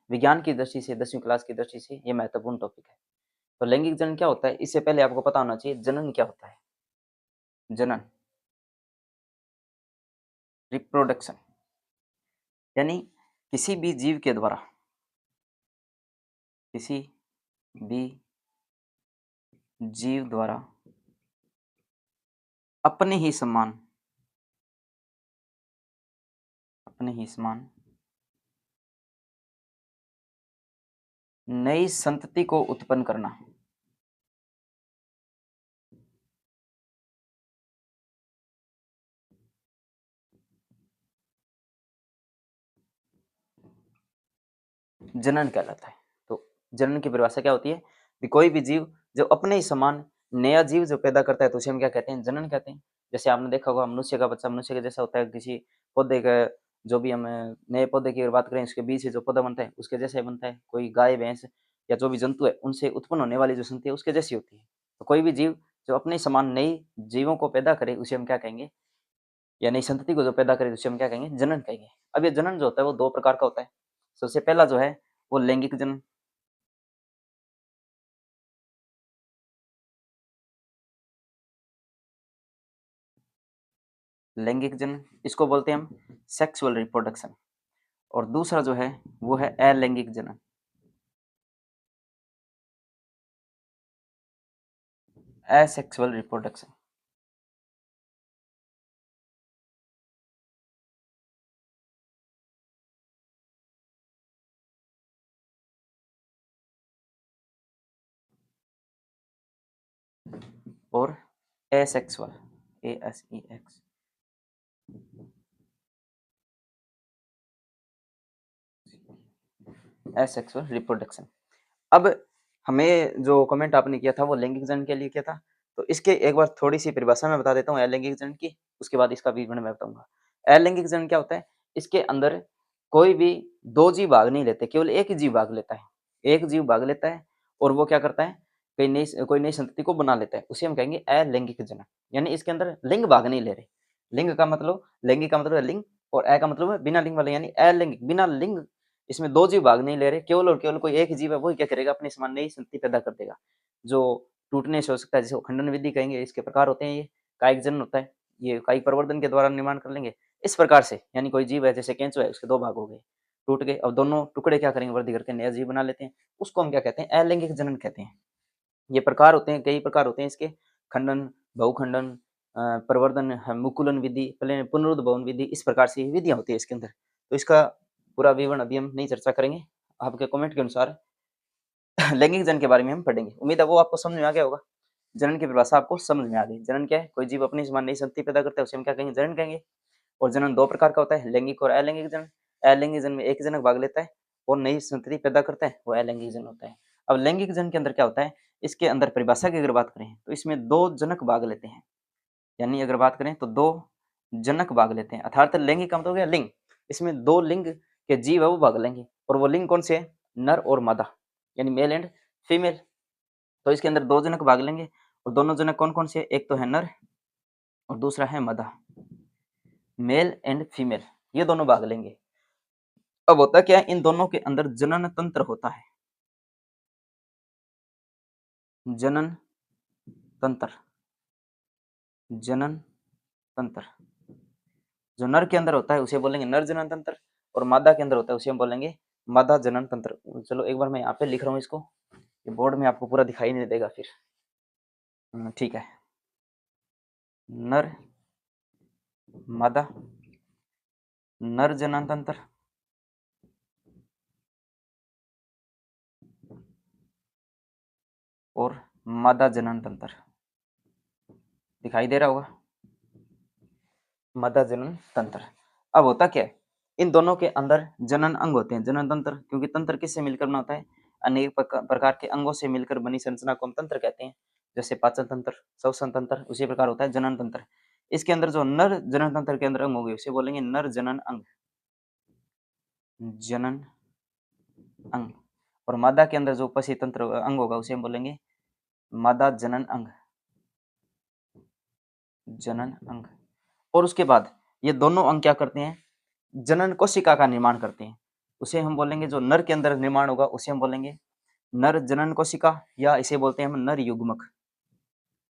विज्ञान की दृष्टि से 10वीं क्लास की दृष्टि से ये महत्वपूर्ण टॉपिक है। तो लैंगिक जनन क्या होता है? इससे पहले आपको पता होना चाहिए जनन क्या होता है? जनन, रिप्रोडक्शन, यानी किसी भी जीव के द्वारा, किसी भी जीव द्वारा अपने ही समान, अपने ही समान नई संतति को उत्पन्न करना। जनन कहलाता है। तो जनन की परिभाषा क्या होती है कि कोई भी जीव जो अपने ही समान नया जीव जो पैदा करता है तो उसे हम क्या कहते हैं? जनन कहते हैं। जैसे आपने देखा होगा मनुष्य का बच्चा मनुष्य के जैसा होता है, किसी पौधे का जो भी हम नए पौधे की अगर बात करें, उसके बीज से जो पौधा बनता है उसके जैसा ही बनता है। कोई गाय भैंस या जो भी जंतु है उनसे उत्पन्न होने वाली जो संतति है उसके जैसी होती है। तो कोई भी जीव जो अपने ही समान नई जीवों को पैदा करे उसे हम क्या कहेंगे? या नई संतति को जो पैदा करे उसे हम क्या कहेंगे? जनन कहेंगे। अब ये जनन जो होता है वो दो प्रकार का होता है। सबसे पहला जो है वो लैंगिक जनन, लैंगिक जनन इसको बोलते हैं हम सेक्सुअल रिप्रोडक्शन। और दूसरा जो है वो है अलैंगिक जनन। Asexual reproduction. और asexual, A S E X, asexual reproduction. अब हमें जो कमेंट आपने किया था वो लैंगिक जनन के लिए किया था, तो इसके एक बार थोड़ी सी परिभाषा मैं बता देता हूँ अलैंगिक जनन की, उसके बाद इसका विवरण मैं बताऊंगा। अलैंगिक जनन क्या होता है? इसके अंदर कोई भी दो जीव भाग नहीं लेते, केवल एक ही जीव भाग लेता है। एक जीव भाग लेता है और वो क्या करता है? कोई नई संतति को बना लेता है, उसे हम कहेंगे अलैंगिक जनन। यानी इसके अंदर लिंग भाग नहीं ले रहे। लिंग का मतलब, लैंगिक का मतलब है लिंग, और अ का मतलब है बिना लिंग वाले, यानी अलैंगिक, बिना लिंग। इसमें दो जीव भाग नहीं ले रहे, केवल और केवल कोई एक ही जीव है, वही क्या करेगा? अपने समान नई संतति पैदा कर देगा, जो टूटने से हो सकता है, जिसे खंडन विधि कहेंगे। इसके प्रकार होते हैं, ये कायिक जनन होता है, ये कायिक प्रवर्धन के द्वारा निर्माण कर लेंगे इस प्रकार से। यानी कोई जीव है, जैसे केंचुआ है, उसके दो भाग हो गए, टूट गए, अब दोनों टुकड़े क्या करेंगे? वृद्धि करके नया जीव बना लेते हैं, उसको हम क्या कहते हैं? अलैंगिक जनन कहते हैं। ये प्रकार होते हैं, कई प्रकार होते हैं इसके, खंडन, बहुखंडन, प्रवर्धन, मुकुलन विधि, पुनरुद्भवन विधि, इस प्रकार से विधियां होती है इसके अंदर। तो इसका पूरा विवरण अभी हम नहीं चर्चा करेंगे, आपके कमेंट के अनुसार लैंगिक जनन के बारे में हम पढ़ेंगे। उम्मीद है वो आपको समझ में आ गया होगा। जनन की परिभाषा आपको समझ में आ गई। जनन क्या है? कोई जीव अपनी समान नई संतति पैदा करता है, उसे हम क्या कहेंगे? जनन कहेंगे। और जनन दो प्रकार का होता है, लैंगिक और अलैंगिक जनन। अलैंगिक जनन में एक जनक भाग लेता है और नई संतति पैदा करता है, वो अलैंगिक जनन होता है। अब लैंगिक जनन के अंदर क्या होता है? इसके अंदर परिभाषा की अगर बात करें तो इसमें दो जनक भाग लेते हैं। यानी अगर बात करें तो दो जनक भाग लेते हैं, अर्थात लैंगिक का मतलब हो गया लिंग। इसमें दो लिंग के जीव है वो भाग लेंगे, और वो लिंग कौन से है? नर और मादा, यानी मेल एंड फीमेल। तो इसके अंदर दो जनक भाग लेंगे, और दोनों जनक कौन कौन से? एक तो है नर और दूसरा है मादा, मेल एंड फीमेल, ये दोनों भाग लेंगे। अब होता क्या है? इन दोनों के अंदर जनन तंत्र होता है, जनन तंत्र, जनन तंत्र। जो नर के अंदर होता है उसे बोलेंगे नर जनन तंत्र, और मादा के अंदर होता है उसे हम बोलेंगे मादा जनन तंत्र। चलो एक बार मैं यहाँ पे लिख रहा हूँ इसको, ये बोर्ड में आपको पूरा दिखाई नहीं देगा फिर। ठीक है, नर मादा, नर जनन तंत्र, और मादा जनन तंत्र। दिखाई दे रहा होगा, मादा जनन तंत्र। अब होता क्या है? इन दोनों के अंदर जनन अंग होते हैं, जनन तंत्र, क्योंकि तंत्र किससे मिलकर बना होता है? अनेक प्रकार के अंगों से मिलकर बनी संरचना को हम तंत्र कहते हैं। जैसे पाचन तंत्र, श्वसन तंत्र, उसी प्रकार होता है जनन तंत्र। इसके अंदर जो नर जनन तंत्र के अंदर अंग होंगे उसे बोलेंगे नर जनन अंग, जनन अंग। और मादा के अंदर जो पसी तंत्र अंग होगा उसे हम बोलेंगे मादा जनन अंग, जनन अंग। और उसके बाद ये दोनों अंग क्या करते हैं? जनन कोशिका का निर्माण करते हैं। उसे हम बोलेंगे, जो नर के अंदर निर्माण होगा उसे हम बोलेंगे नर जनन कोशिका, या इसे बोलते हैं हम नर युग्मक,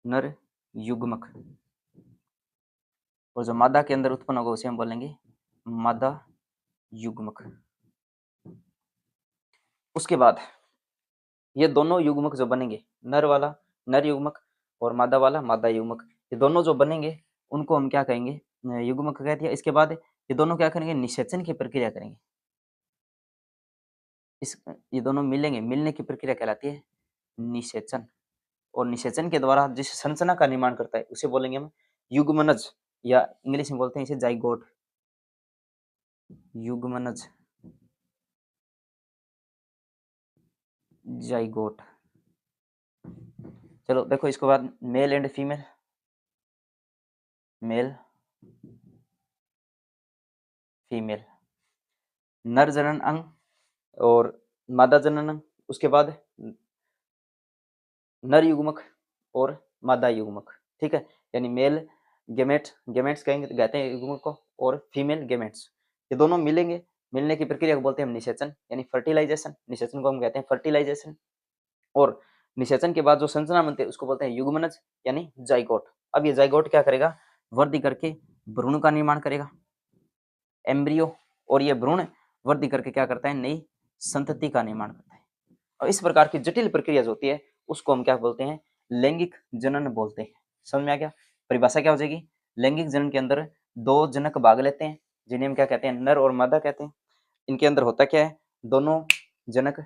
नर युग्मक। और जो मादा के अंदर उत्पन्न होगा उसे हम बोलेंगे मादा युग्मक। उसके बाद ये दोनों युग्मक जो बनेंगे, नर वाला नर युग्मक और मादा वाला मादा युग्मक, ये दोनों जो बनेंगे उनको हम क्या कहेंगे, युग्मक कह दिया। इसके बाद ये दोनों क्या करेंगे, निषेचन की प्रक्रिया करेंगे। इस ये दोनों मिलेंगे, मिलने की प्रक्रिया कहलाती है निषेचन। और निषेचन के द्वारा जिस संरचना का निर्माण करता है उसे बोलेंगे हम युग्मनज, या इंग्लिश में बोलते हैं इसे जाइगोट, युग्मनज, जाइगोट। चलो देखो इसके बाद male and female, male female, नर जनन अंग और मादा जनन अंग, उसके बाद नर युग्मक और मादा युग्मक, ठीक है। यानी मेल गेमेट, गेमेट्स कहेंगे तो कहते हैं युग्मक को, और फीमेल गेमेट्स, ये दोनों मिलेंगे, मिलने की प्रक्रिया को बोलते हैं हम निषेचन, यानी फर्टिलाइजेशन। निषेचन को हम कहते हैं फर्टिलाइजेशन। और निषेचन के बाद जो संरचना बनती है उसको बोलते हैं युग्मनज, यानी जाइगोट। अब ये जाइगोट क्या करेगा, वृद्धि करके भ्रूण का निर्माण करेगा, एम्ब्रियो, और ये भ्रूण वृद्धि करके क्या करता है, नई संतति का निर्माण करता है। और इस प्रकार की जटिल प्रक्रिया जो होती है उसको हम क्या बोलते हैं, लैंगिक जनन बोलते हैं। समझ में आ गया? परिभाषा क्या हो जाएगी, लैंगिक जनन के अंदर दो जनक भाग लेते हैं जिन्हें हम क्या कहते हैं, नर और मादा कहते हैं। इनके अंदर होता क्या है, दोनों जनक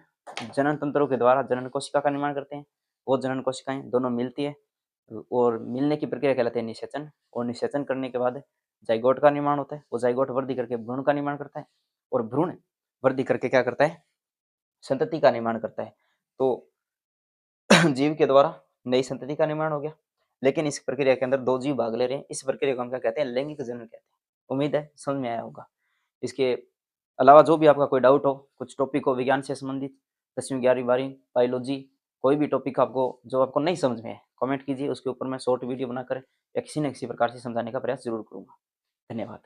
जनन तंत्रों के द्वारा जनन कोशिका का निर्माण करते हैं। वो जनन कोशिकाएं दोनों मिलती है और मिलने की प्रक्रिया कहलाती है निषेचन। और निषेचन करने के बाद जाइगोट का निर्माण होता है। वो जाइगोट वृद्धि करके भ्रूण का निर्माण करता है, और भ्रूण वृद्धि करके क्या करता है, संतति का निर्माण करता है। तो जीव के द्वारा नई संतति का निर्माण हो गया। लेकिन इस प्रक्रिया के अंदर दो जीव भाग ले रहे हैं, इस प्रक्रिया को हम क्या कहते हैं, लैंगिक जनन कहते हैं। उम्मीद है समझ में आया होगा। इसके अलावा जो भी आपका कोई डाउट हो, कुछ टॉपिक हो विज्ञान से संबंधित, 10वीं 11वीं 12वीं बायोलॉजी, कोई भी टॉपिक आपको जो आपको नहीं समझ में है, कमेंट कीजिए, उसके ऊपर मैं शॉर्ट वीडियो बनाकर या किसी न किसी प्रकार से समझाने का प्रयास जरूर करूंगा। धन्यवाद।